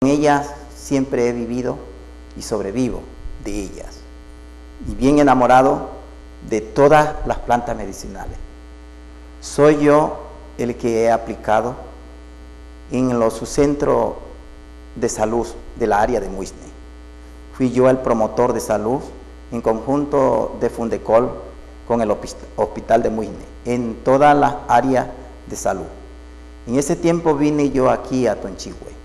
En ellas siempre he vivido y sobrevivo de ellas. Y bien enamorado de todas las plantas medicinales. Soy yo el que he aplicado en su centro de salud de la área de Muisne. Fui yo el promotor de salud en conjunto de Fundecol con el hospital de Muisne, en todas las áreas de salud. En ese tiempo vine yo aquí a Tonchihue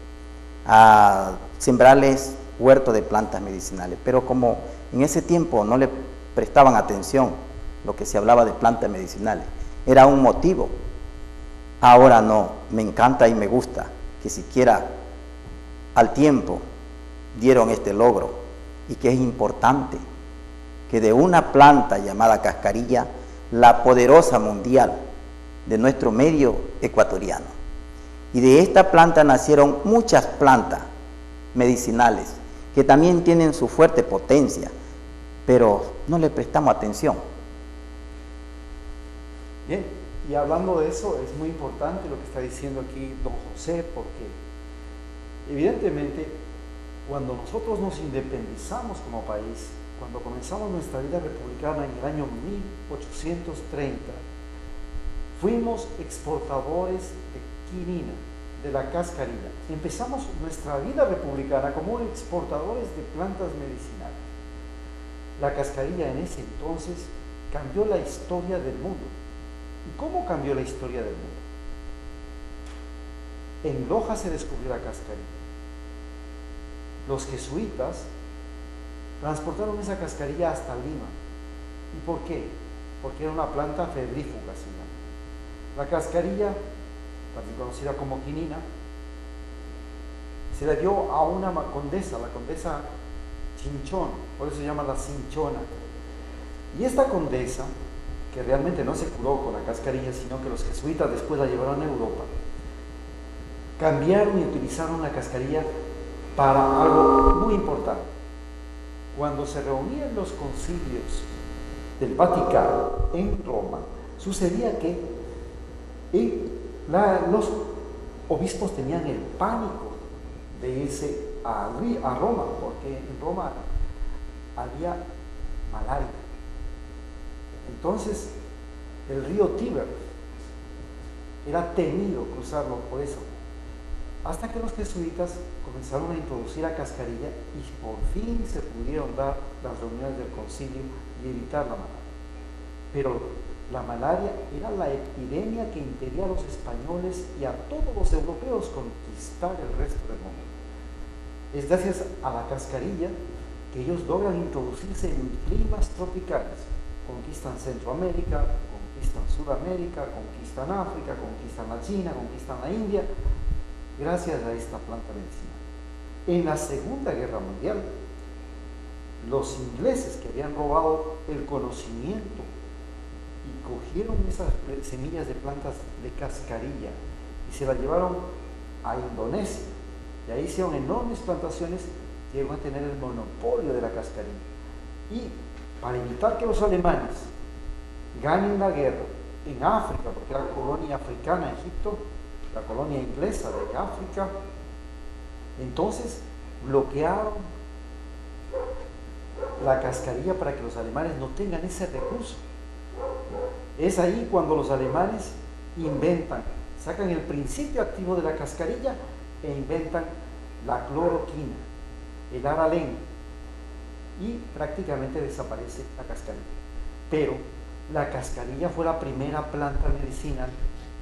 a sembrarles huerto de plantas medicinales, pero como en ese tiempo no le prestaban atención lo que se hablaba de plantas medicinales, era un motivo. Ahora no, me encanta y me gusta que siquiera al tiempo dieron este logro, y que es importante que de una planta llamada cascarilla, la poderosa mundial de nuestro medio ecuatoriano, y de esta planta nacieron muchas plantas medicinales que también tienen su fuerte potencia, pero no le prestamos atención. Bien, y hablando de eso, es muy importante lo que está diciendo aquí don José, porque evidentemente cuando nosotros nos independizamos como país, cuando comenzamos nuestra vida republicana en el año 1830, fuimos exportadores de quinina, de la cascarilla. Empezamos nuestra vida republicana como exportadores de plantas medicinales. La cascarilla en ese entonces cambió la historia del mundo. ¿Y cómo cambió la historia del mundo? En Loja se descubrió la cascarilla. Los jesuitas transportaron esa cascarilla hasta Lima. ¿Y por qué? Porque era una planta febrífuga, se llama. La cascarilla, también conocida como quinina, se la dio a una condesa, la condesa Chinchón, por eso se llama la Cinchona. Y esta condesa, que realmente no se curó con la cascarilla, sino que los jesuitas después la llevaron a Europa, cambiaron y utilizaron la cascarilla para algo muy importante. Cuando se reunían los concilios del Vaticano en Roma, sucedía que los obispos tenían el pánico de irse a Roma, porque en Roma había malaria. Entonces, el río Tíber era temido cruzarlo por eso, hasta que los jesuitas comenzaron a introducir la cascarilla y por fin se pudieron dar las reuniones del concilio y evitar la malaria. Pero la malaria era la epidemia que impedía a los españoles y a todos los europeos conquistar el resto del mundo. Es gracias a la cascarilla que ellos logran introducirse en climas tropicales. Conquistan Centroamérica, conquistan Sudamérica, conquistan África, conquistan la China, conquistan la India, gracias a esta planta medicinal. En la Segunda Guerra Mundial, los ingleses que habían robado el conocimiento y cogieron esas semillas de plantas de cascarilla y se las llevaron a Indonesia, y ahí hicieron enormes plantaciones, llegaron a tener el monopolio de la cascarilla. Y para evitar que los alemanes ganen la guerra en África, porque era colonia africana Egipto, la colonia inglesa de África, entonces bloquearon la cascarilla para que los alemanes no tengan ese recurso. Es ahí cuando los alemanes inventan, sacan el principio activo de la cascarilla e inventan la cloroquina, el aralén, y prácticamente desaparece la cascarilla. Pero la cascarilla fue la primera planta medicinal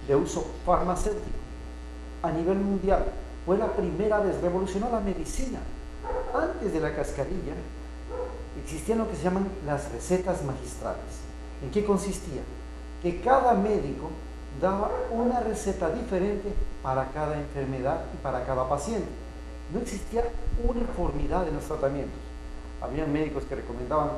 de uso farmacéutico a nivel mundial. Fue la primera vez, revolucionó la medicina. Antes de la cascarilla existían lo que se llaman las recetas magistrales. ¿En qué consistía? Que cada médico daba una receta diferente para cada enfermedad y para cada paciente. No existía uniformidad en los tratamientos. Había médicos que recomendaban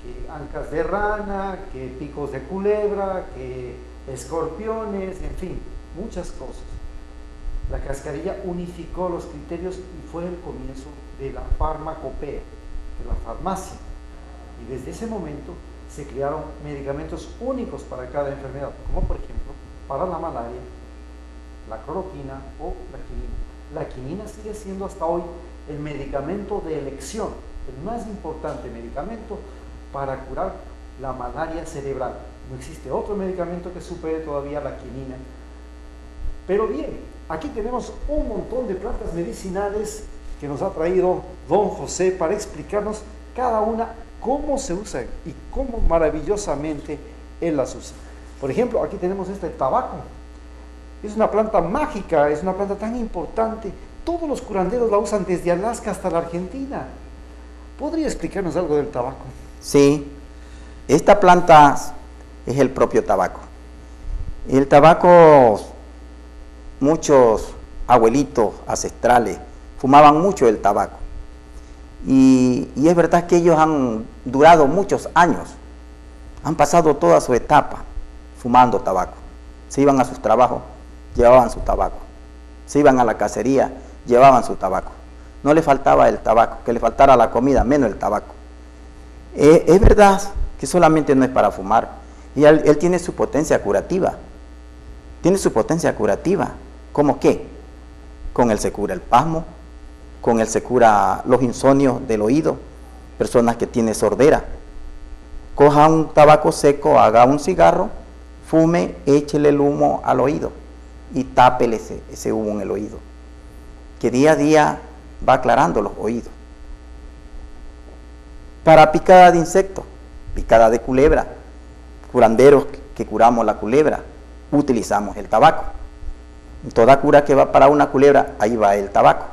que ancas de rana, que picos de culebra, que escorpiones, en fin, muchas cosas. La cascarilla unificó los criterios y fue el comienzo de la farmacopea, de la farmacia. Y desde ese momento se crearon medicamentos únicos para cada enfermedad, como por ejemplo para la malaria, la cloroquina o la quinina. la quinina sigue siendo hasta hoy el medicamento de elección, el más importante medicamento para curar la malaria cerebral. No existe otro medicamento que supere todavía la quinina. Pero bien, aquí tenemos un montón de plantas medicinales que nos ha traído don José para explicarnos cada una cómo se usa y cómo maravillosamente él las usa. Por ejemplo, aquí tenemos este tabaco. Es una planta mágica, es una planta tan importante. Todos los curanderos la usan desde Alaska hasta la Argentina. ¿Podría explicarnos algo del tabaco? Sí, esta planta es el propio tabaco. El tabaco, muchos abuelitos ancestrales fumaban mucho el tabaco. Y es verdad que ellos han durado muchos años, han pasado toda su etapa fumando tabaco. Se iban a sus trabajos, llevaban su tabaco. Se iban a la cacería, llevaban su tabaco. No le faltaba el tabaco, que le faltara la comida, menos el tabaco. Es verdad que solamente no es para fumar. Y él tiene su potencia curativa. Tiene su potencia curativa. ¿Cómo qué? Con él se cura el pasmo, con él se cura los insomnios del oído, personas que tienen sordera. Coja un tabaco seco, haga un cigarro, fume, échele el humo al oído y tápele ese humo en el oído, que día a día va aclarando los oídos. Para picada de insectos, picada de culebra, curanderos que curamos la culebra, utilizamos el tabaco. Toda cura que va para una culebra, ahí va el tabaco.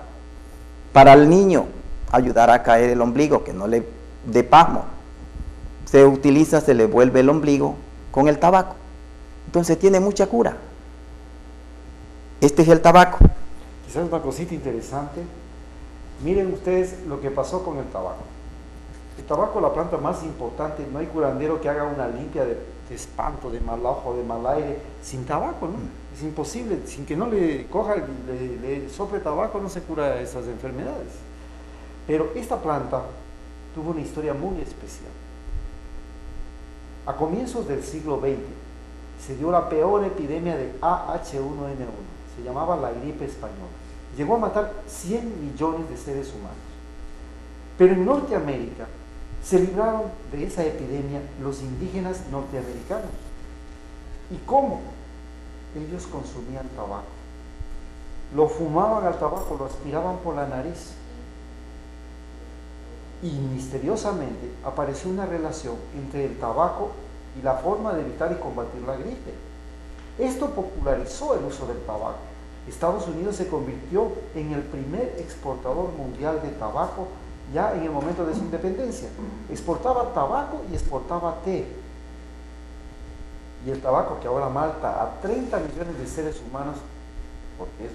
Para el niño, ayudar a caer el ombligo, que no le dé pasmo, se utiliza, se le vuelve el ombligo con el tabaco. Entonces tiene mucha cura. Este es el tabaco. Quizás una cosita interesante. Miren ustedes lo que pasó con el tabaco. El tabaco, la planta más importante, no hay curandero que haga una limpia de espanto, de mal ojo, de mal aire, sin tabaco, ¿no? Es imposible, sin que no le coja, le sople tabaco, no se cura esas enfermedades. Pero esta planta tuvo una historia muy especial. A comienzos del siglo XX se dio la peor epidemia de AH1N1, se llamaba la gripe española. Llegó a matar 100 millones de seres humanos. Pero en Norteamérica se libraron de esa epidemia los indígenas norteamericanos. ¿Y cómo? Ellos consumían tabaco. Lo fumaban al tabaco, lo aspiraban por la nariz. Y misteriosamente apareció una relación entre el tabaco y la forma de evitar y combatir la gripe. Esto popularizó el uso del tabaco. Estados Unidos se convirtió en el primer exportador mundial de tabaco ya en el momento de su independencia. Exportaba tabaco y exportaba té. Y el tabaco que ahora mata a 30 millones de seres humanos, porque es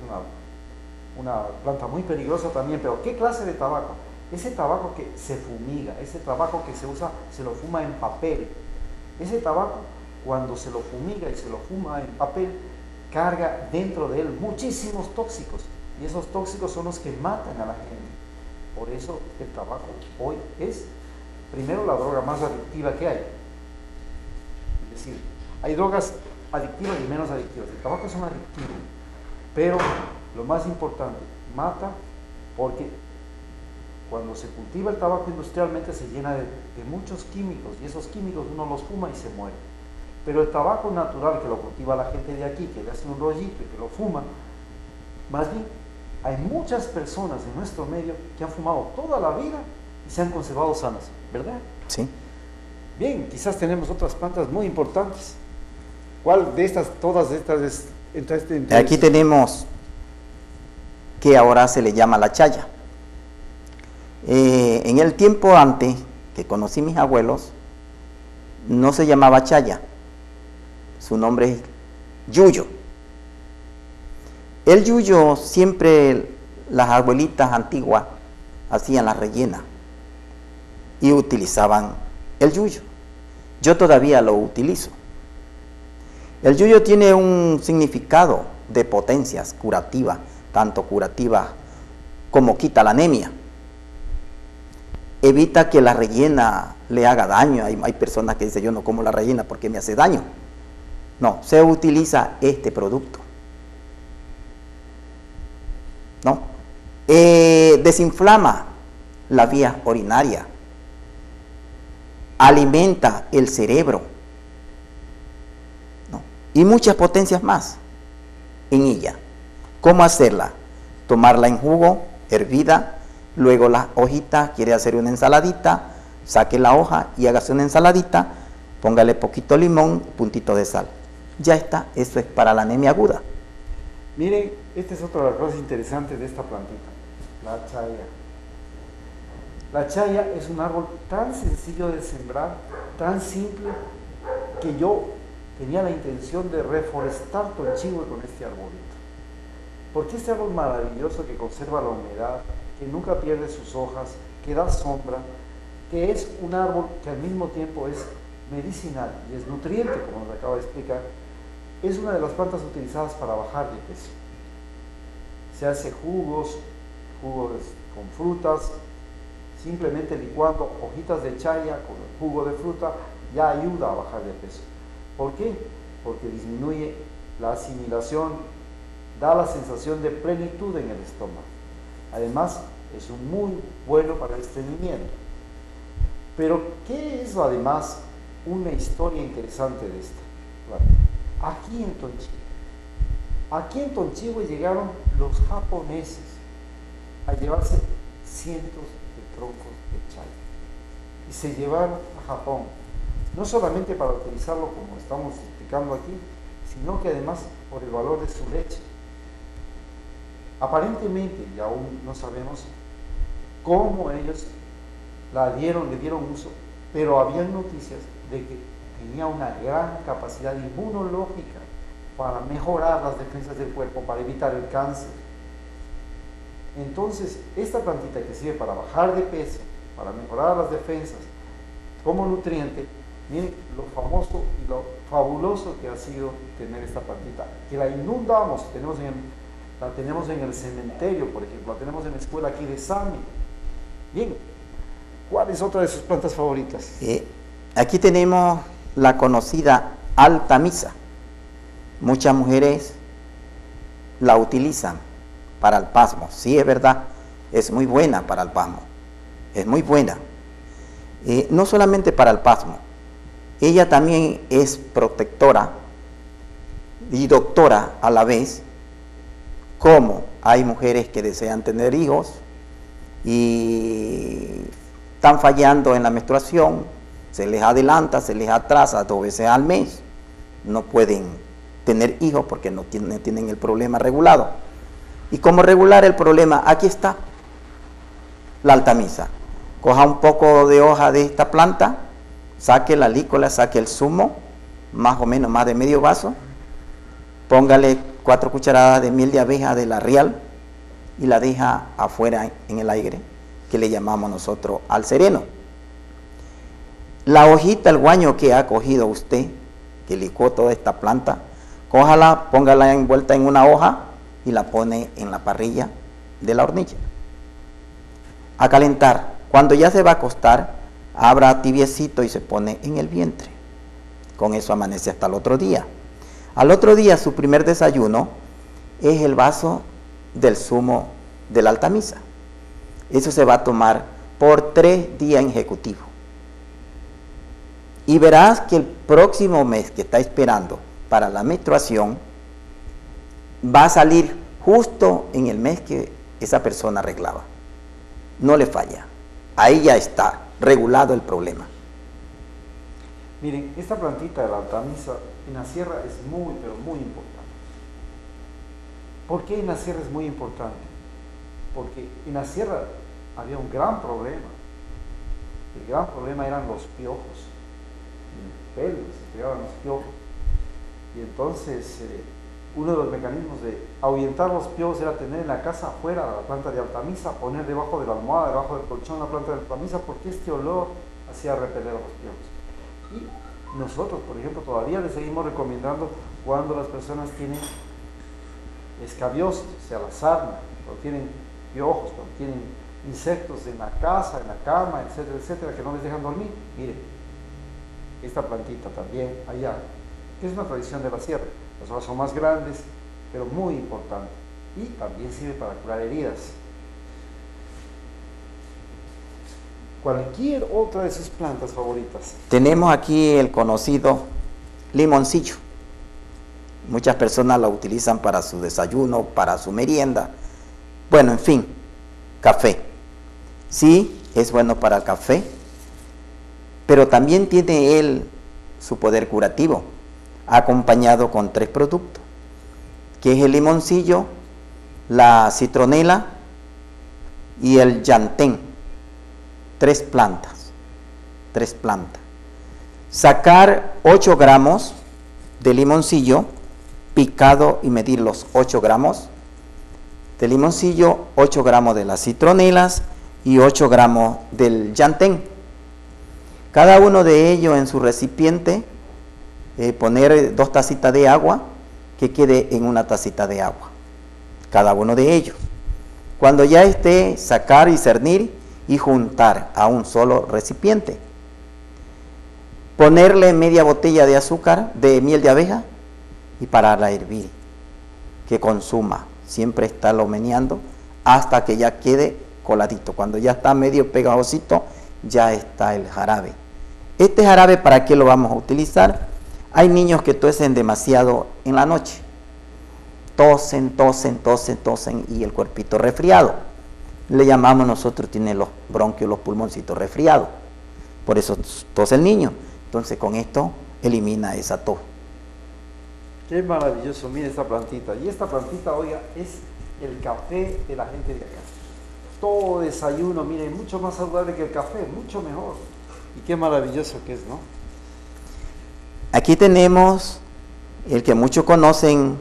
una planta muy peligrosa también, pero ¿qué clase de tabaco? Ese tabaco que se fumiga, ese tabaco que se usa, se lo fuma en papel. Ese tabaco, cuando se lo fumiga y se lo fuma en papel, carga dentro de él muchísimos tóxicos. Y esos tóxicos son los que matan a la gente. Por eso el tabaco hoy es, primero, la droga más adictiva que hay. Es decir, hay drogas adictivas y menos adictivas. El tabaco es un adictivo. Pero lo más importante, mata porque cuando se cultiva el tabaco industrialmente se llena de muchos químicos y esos químicos uno los fuma y se muere. Pero el tabaco natural que lo cultiva la gente de aquí, que le hace un rollito y que lo fuma, más bien hay muchas personas en nuestro medio que han fumado toda la vida y se han conservado sanas, ¿verdad? Sí. Bien, quizás tenemos otras plantas muy importantes. ¿Cuál de estas, todas estas, entre Aquí tenemos que ahora se le llama la chaya. En el tiempo antes que conocí mis abuelos, no se llamaba chaya, su nombre es yuyo. El yuyo siempre las abuelitas antiguas hacían la rellena y utilizaban el yuyo. Yo todavía lo utilizo. El yuyo tiene un significado de potencias curativas, tanto curativa como quita la anemia. Evita que la rellena le haga daño. Hay personas que dicen, yo no como la rellena porque me hace daño. No, se utiliza este producto. ¿no? Desinflama la vía urinaria, alimenta el cerebro, ¿no? Y muchas potencias más en ella. ¿Cómo hacerla? Tomarla en jugo, hervida, luego las hojitas, quiere hacer una ensaladita, saque la hoja y hágase una ensaladita, póngale poquito limón, puntito de sal. Ya está, eso es para la anemia aguda. Miren, esta es otra de las cosas interesantes de esta plantita, la chaya. La chaya es un árbol tan sencillo de sembrar, tan simple, que yo tenía la intención de reforestar Tonchihue con este arbolito. Porque este árbol maravilloso que conserva la humedad, que nunca pierde sus hojas, que da sombra, que es un árbol que al mismo tiempo es medicinal y es nutriente, como nos acaba de explicar, es una de las plantas utilizadas para bajar de peso. Se hace jugos con frutas, simplemente licuando hojitas de chaya con el jugo de fruta ya ayuda a bajar de peso. ¿Por qué? Porque disminuye la asimilación, da la sensación de plenitud en el estómago. Además, es muy bueno para el estreñimiento. Pero, ¿qué es además una historia interesante de esta planta? Aquí en Tonchihue llegaron los japoneses a llevarse cientos de troncos de chaya y se llevaron a Japón, no solamente para utilizarlo como estamos explicando aquí, sino que además por el valor de su leche. Aparentemente, y aún no sabemos cómo ellos le dieron uso, pero había noticias de que tenía una gran capacidad inmunológica para mejorar las defensas del cuerpo, para evitar el cáncer. Entonces, esta plantita que sirve para bajar de peso, para mejorar las defensas, como nutriente, miren lo famoso y lo fabuloso que ha sido tener esta plantita, que la inundamos, la tenemos en el cementerio, por ejemplo, la tenemos en la escuela aquí de Sami. Bien, ¿cuál es otra de sus plantas favoritas? Aquí tenemos la conocida altamisa. Muchas mujeres la utilizan para el pasmo. Sí, es verdad, es muy buena para el pasmo. Es muy buena. No solamente para el pasmo, ella también es protectora y doctora a la vez, como hay mujeres que desean tener hijos y están fallando en la menstruación, se les adelanta, se les atrasa 2 veces al mes, no pueden tener hijos porque no tienen el problema regulado. ¿Y cómo regular el problema? Aquí está la altamisa. Coja un poco de hoja de esta planta, saque la lícola, saque el zumo, más o menos más de medio vaso, póngale 4 cucharadas de miel de abeja de la real y la deja afuera en el aire, que le llamamos nosotros al sereno. La hojita, el guaño que ha cogido usted, que licuó toda esta planta, cójala, póngala envuelta en una hoja y la pone en la parrilla de la hornilla a calentar. Cuando ya se va a acostar, abra tibiecito y se pone en el vientre. Con eso amanece hasta el otro día. Al otro día su primer desayuno es el vaso del zumo de la altamisa. Eso se va a tomar por 3 días ejecutivos. Y verás que el próximo mes que está esperando para la menstruación va a salir justo en el mes que esa persona arreglaba. No le falla. Ahí ya está regulado el problema. Miren, esta plantita de la altamisa en la sierra es muy, pero muy importante. ¿Por qué en la sierra es muy importante? Porque en la sierra había un gran problema. El gran problema eran los piojos. En el pelo se pegaban los piojos. Y entonces uno de los mecanismos de ahuyentar los piojos era tener en la casa afuera la planta de altamisa, poner debajo de la almohada, debajo del colchón la planta de altamisa, porque este olor hacía repeler a los piojos. Y nosotros, por ejemplo, todavía les seguimos recomendando cuando las personas tienen escabiosis, o sea, la sarna, cuando tienen piojos, cuando tienen insectos en la casa, en la cama, etcétera, etcétera, que no les dejan dormir. Miren, esta plantita también allá, que es una tradición de la sierra. Las hojas son más grandes, pero muy importante. y también sirve para curar heridas. Cualquier otra de sus plantas favoritas. Tenemos aquí el conocido limoncillo. Muchas personas lo utilizan para su desayuno, para su merienda. Bueno, en fin, café. Sí, es bueno para el café, pero también tiene él su poder curativo, acompañado con 3 productos, que es el limoncillo, la citronela y el llantén. 3 plantas. Sacar 8 gramos de limoncillo picado y medir los 8 gramos de limoncillo, 8 gramos de las citronelas y 8 gramos del llantén. Cada uno de ellos en su recipiente, poner 2 tacitas de agua que quede en una tacita de agua. Cada uno de ellos. Cuando ya esté, sacar y cernir y juntar a un solo recipiente. Ponerle media botella de azúcar, de miel de abeja y pararla a hervir. Que consuma. Siempre estarlo meneando hasta que ya quede coladito. Cuando ya está medio pegajosito, ya está el jarabe. Este jarabe, ¿para qué lo vamos a utilizar? Hay niños que tosen demasiado en la noche. Tosen y el cuerpito resfriado. Le llamamos nosotros, tiene los bronquios, los pulmoncitos resfriados. Por eso tose el niño. Entonces con esto elimina esa tos. Qué maravilloso, mire esta plantita. Y esta plantita, oiga, es el café de la gente de acá. Todo desayuno, mire, mucho más saludable que el café, mucho mejor. Y qué maravilloso que es, ¿no? Aquí tenemos el que muchos conocen,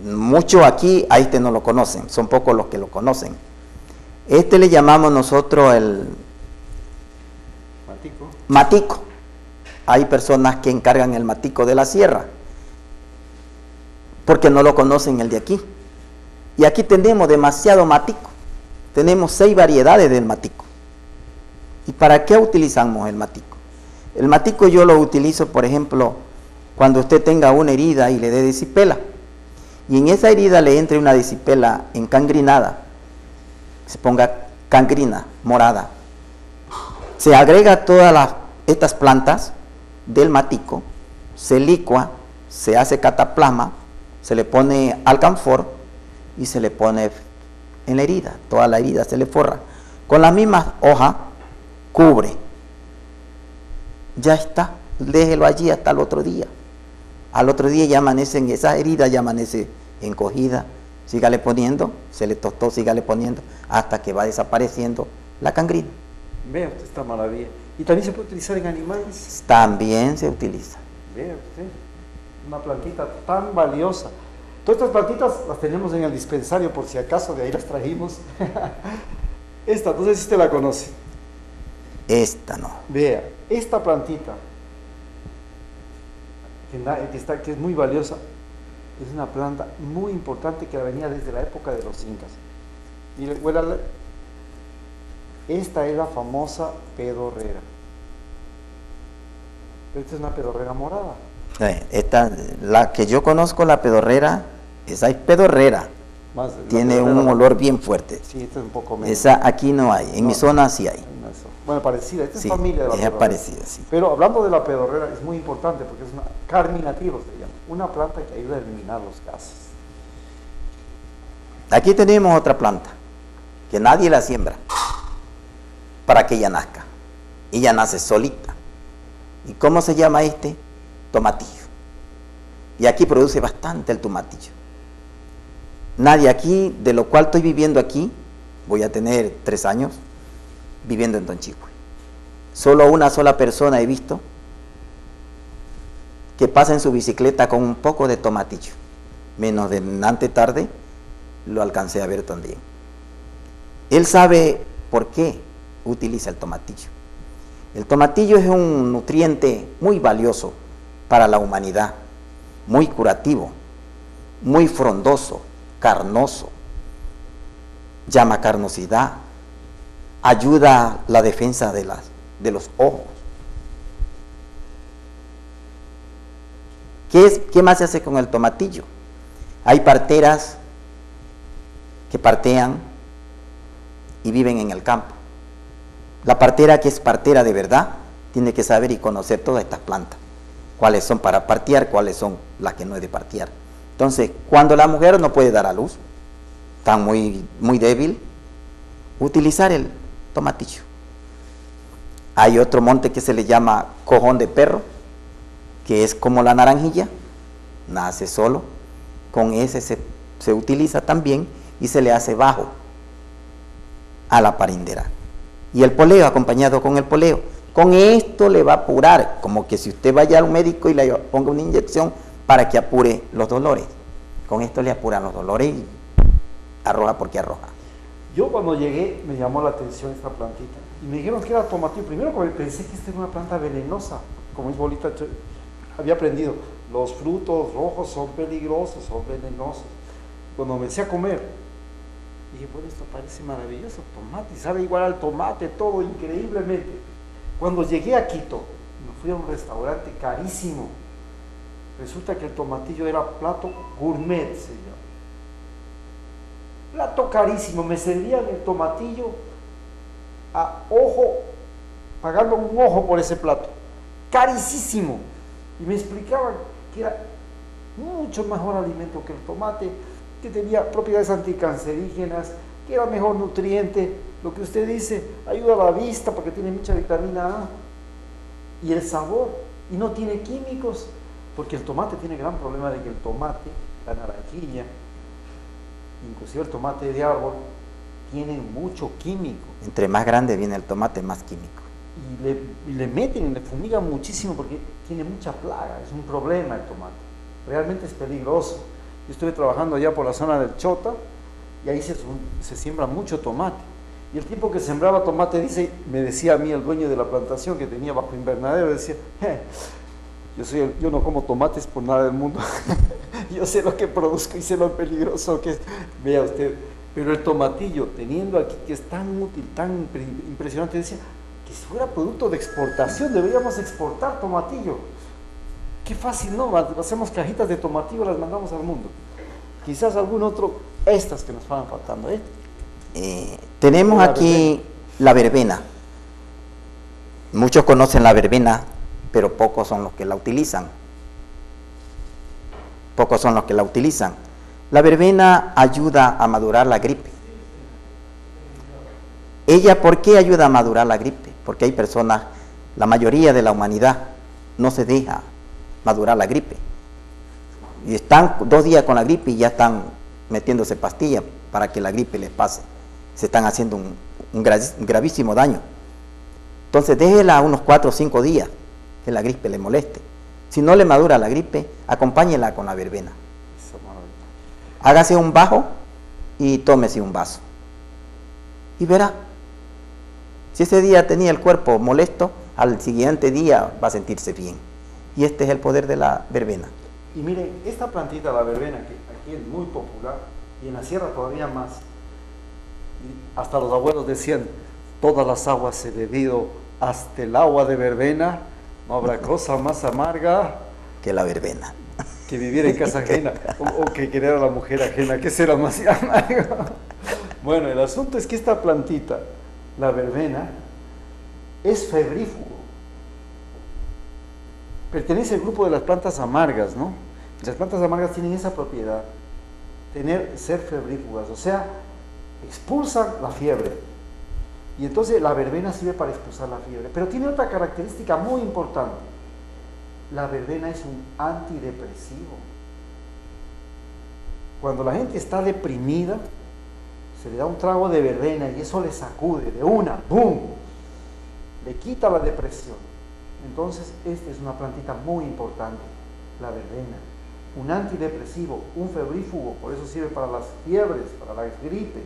mucho aquí, a este no lo conocen, son pocos los que lo conocen. Este le llamamos nosotros el matico. Hay personas que encargan el matico de la sierra, porque no lo conocen el de aquí. Y aquí tenemos demasiado matico, tenemos 6 variedades del matico. ¿Y para qué utilizamos el matico? El matico yo lo utilizo, por ejemplo, cuando usted tenga una herida y le dé disipela, y en esa herida le entre una disipela encangrinada, se ponga cangrina morada, se agrega todas estas plantas del matico, se licua, se hace cataplasma, se le pone alcanfor y se le pone en la herida, toda la herida se le forra. Con las mismas hojas, cubre. Ya está, déjelo allí hasta el otro día. Al otro día ya amanece en esa herida, ya amanece encogida. Sígale poniendo, se le tostó, sígale poniendo, hasta que va desapareciendo la cangrina. Vea usted esta maravilla. ¿Y también se puede utilizar en animales? También se utiliza. Vea usted, una plantita tan valiosa. Todas estas plantitas las tenemos en el dispensario, por si acaso, de ahí las trajimos. Esta, no sé si usted la conoce. Esta no. Vea, esta plantita, que es muy valiosa, es una planta muy importante que venía desde la época de los incas. Mire, huélala. Esta es la famosa pedorrera. Esta es una pedorrera morada. Esta, la que yo conozco, la pedorrera, esa es pedorrera. Tiene un olor bien fuerte. Sí, esta es un poco menos. Esa aquí no hay, en mi zona sí hay. Bueno, parecida, esta sí, es familia de la pedorrera. parecida, sí. Pero hablando de la pedorrera, es muy importante porque es una carminativa, se llama, una planta que ayuda a eliminar los gases. Aquí tenemos otra planta, que nadie la siembra, para que ella nazca. Ella nace solita. ¿Y cómo se llama este? Tomatillo. Y aquí produce bastante el tomatillo. Nadie aquí, de lo cual estoy viviendo aquí, voy a tener 3 años viviendo en Tonchihue. Solo una sola persona he visto que pasa en su bicicleta con un poco de tomatillo. Menos de tarde lo alcancé a ver también. Él sabe por qué utiliza el tomatillo. El tomatillo es un nutriente muy valioso para la humanidad, muy curativo, muy frondoso, carnoso, llama carnosidad, ayuda a la defensa de los ojos. ¿Qué más se hace con el tomatillo? Hay parteras que partean y viven en el campo. La partera que es partera de verdad tiene que saber y conocer todas estas plantas, cuáles son para partear, cuáles son las que no es de partear. Entonces, cuando la mujer no puede dar a luz, está muy débil, utilizar el tomatillo. Hay otro monte que se le llama cojón de perro, que es como la naranjilla, nace solo, con ese se utiliza también y se le hace bajo a la parindera. Y el poleo, acompañado con el poleo, con esto le va a apurar, como que si usted vaya al médico y le ponga una inyección para que apure los dolores. Con esto le apuran los dolores y arroja porque arroja. Yo cuando llegué me llamó la atención esta plantita y me dijeron que era tomatillo. Primero porque pensé que esta era una planta venenosa, como es bolita, había aprendido, los frutos rojos son peligrosos, son venenosos. Cuando me empecé a comer, dije, bueno, esto parece maravilloso, tomate, sabe igual al tomate, todo increíblemente. Cuando llegué a Quito, me fui a un restaurante carísimo. Resulta que el tomatillo era plato gourmet, se llama. Plato carísimo, me servían el tomatillo a ojo, pagando un ojo por ese plato. Carísimo. Y me explicaban que era mucho mejor alimento que el tomate, que tenía propiedades anticancerígenas, que era mejor nutriente, lo que usted dice, ayuda a la vista porque tiene mucha vitamina A, y el sabor, y no tiene químicos, porque el tomate tiene gran problema de que el tomate, la naranjilla, inclusive el tomate de árbol, tienen mucho químico. Entre más grande viene el tomate, más químico. Y le meten, le fumigan muchísimo porque tiene mucha plaga, es un problema el tomate, realmente es peligroso. Yo estuve trabajando allá por la zona del Chota y ahí se siembra mucho tomate. Y el tipo que sembraba tomate me decía a mí, el dueño de la plantación que tenía bajo invernadero, decía, yo no como tomates por nada del mundo, yo sé lo que produzco y sé lo peligroso que es. Vea usted, pero el tomatillo, teniendo aquí que es tan útil, tan impresionante, decía, que si fuera producto de exportación, deberíamos exportar tomatillo. Qué fácil, ¿no? Hacemos cajitas de tomatillo, las mandamos al mundo. Quizás algún otro, estas que nos van faltando, tenemos aquí la verbena. Muchos conocen la verbena, pero pocos son los que la utilizan. Pocos son los que la utilizan. La verbena ayuda a madurar la gripe. ¿Ella por qué ayuda a madurar la gripe? Porque hay personas, la mayoría de la humanidad, no se deja madurar la gripe. Y están 2 días con la gripe y ya están metiéndose pastillas para que la gripe les pase. Se están haciendo un gravísimo daño. Entonces déjela unos 4 o 5 días que la gripe le moleste. Si no le madura la gripe, acompáñela con la verbena. Hágase un bajo y tómese un vaso. Y verá. Si ese día tenía el cuerpo molesto, al siguiente día va a sentirse bien. Y este es el poder de la verbena. Y miren, esta plantita, la verbena, que aquí es muy popular, y en la sierra todavía más, y hasta los abuelos decían, todas las aguas he bebido, hasta el agua de verbena, no habrá cosa más amarga que la verbena. Que vivir en casa ajena, o que querer a la mujer ajena, que será más amargo. Bueno, el asunto es que esta plantita, la verbena, es febrífugo. Pertenece al grupo de las plantas amargas, ¿no? Las plantas amargas tienen esa propiedad, ser febrífugas, o sea, expulsan la fiebre. Y entonces la verbena sirve para expulsar la fiebre. Pero tiene otra característica muy importante. La verbena es un antidepresivo. Cuando la gente está deprimida, se le da un trago de verbena y eso le sacude de una, ¡boom! Le quita la depresión. Entonces, esta es una plantita muy importante, la verbena. Un antidepresivo, un febrífugo, por eso sirve para las fiebres, para las gripes.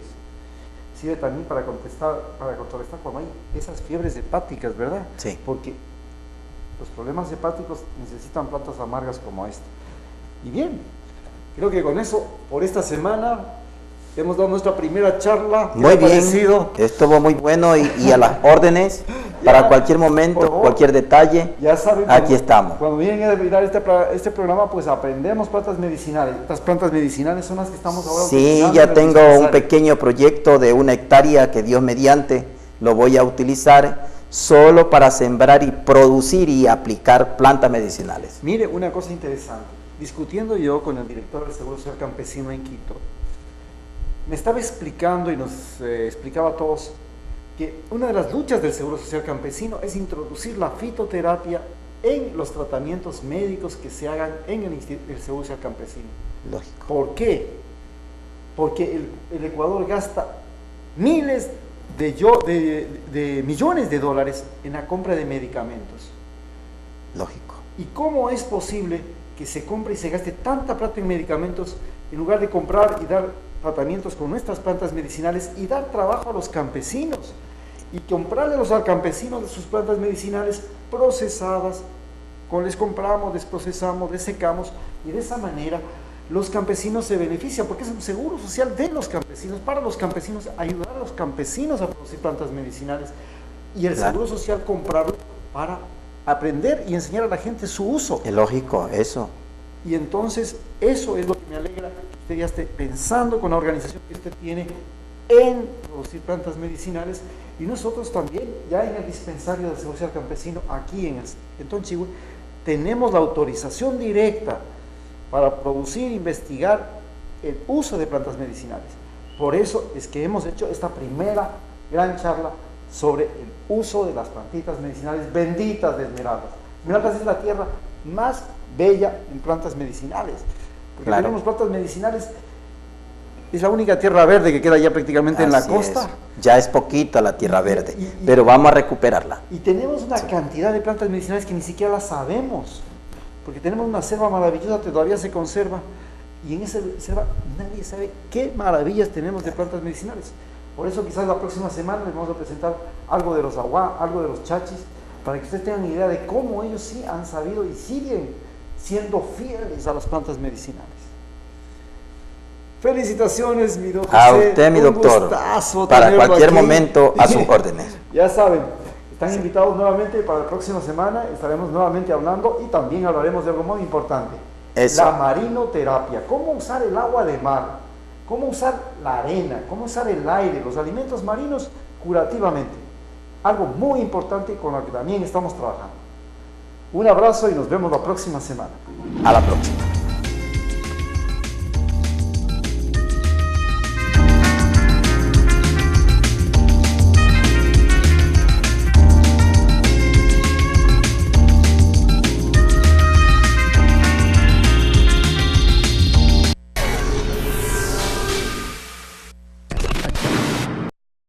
Sirve también para contrarrestar cuando hay esas fiebres hepáticas, ¿verdad? Sí. Porque los problemas hepáticos necesitan plantas amargas como esta. Y bien, creo que con eso, por esta semana, hemos dado nuestra primera charla. Muy bien, estuvo muy bueno y a las órdenes. Para cualquier momento, cualquier detalle, ya saben, aquí estamos. Cuando vienen a mirar este programa, pues aprendemos plantas medicinales. Estas plantas medicinales son las que estamos ahora Sí, utilizando ya en el tengo un dispensario. pequeño proyecto de 1 hectárea que Dios mediante lo voy a utilizar solo para sembrar y producir y aplicar plantas medicinales. Mire, una cosa interesante. Discutiendo yo con el director del Seguro Social Campesino en Quito, me estaba explicando y nos explicaba a todos que una de las luchas del Seguro Social Campesino es introducir la fitoterapia en los tratamientos médicos que se hagan en el Seguro Social Campesino. Lógico. ¿Por qué? Porque el Ecuador gasta miles de millones de dólares en la compra de medicamentos. Lógico. ¿Y cómo es posible que se compre y se gaste tanta plata en medicamentos en lugar de comprar y dar tratamientos con nuestras plantas medicinales y dar trabajo a los campesinos? Y comprarle a los campesinos de sus plantas medicinales procesadas, les compramos, desprocesamos, desecamos, y de esa manera los campesinos se benefician, porque es un seguro social de los campesinos, para los campesinos, ayudar a los campesinos a producir plantas medicinales, y el Claro. seguro social comprarlo para aprender y enseñar a la gente su uso. Es lógico, eso. Y entonces eso es lo que me alegra, que usted ya esté pensando con la organización que usted tiene en producir plantas medicinales, y nosotros también, ya en el dispensario del Seguro Social Campesino, aquí en Tonchihue, tenemos la autorización directa para producir e investigar el uso de plantas medicinales. Por eso es que hemos hecho esta primera gran charla sobre el uso de las plantitas medicinales benditas de Esmeraldas. Esmeraldas es la tierra más bella en plantas medicinales, porque Claro. tenemos plantas medicinales. Es la única tierra verde que queda ya prácticamente en la Así costa. es. Ya es poquita la tierra verde, y- pero vamos a recuperarla. Y tenemos una cantidad de plantas medicinales que ni siquiera las sabemos, porque tenemos una selva maravillosa que todavía se conserva, y en esa selva nadie sabe qué maravillas tenemos de plantas medicinales. Por eso quizás la próxima semana les vamos a presentar algo de los aguá, algo de los chachis, para que ustedes tengan idea de cómo ellos sí han sabido y siguen siendo fieles a las plantas medicinales. Felicitaciones, mi doctor. A usted, mi doctor, para cualquier momento, a sus órdenes. Ya saben, están invitados nuevamente para la próxima semana, estaremos nuevamente hablando y también hablaremos de algo muy importante. Eso. La marinoterapia, cómo usar el agua de mar, cómo usar la arena, cómo usar el aire, los alimentos marinos curativamente. Algo muy importante con lo que también estamos trabajando. Un abrazo y nos vemos la próxima semana. A la próxima.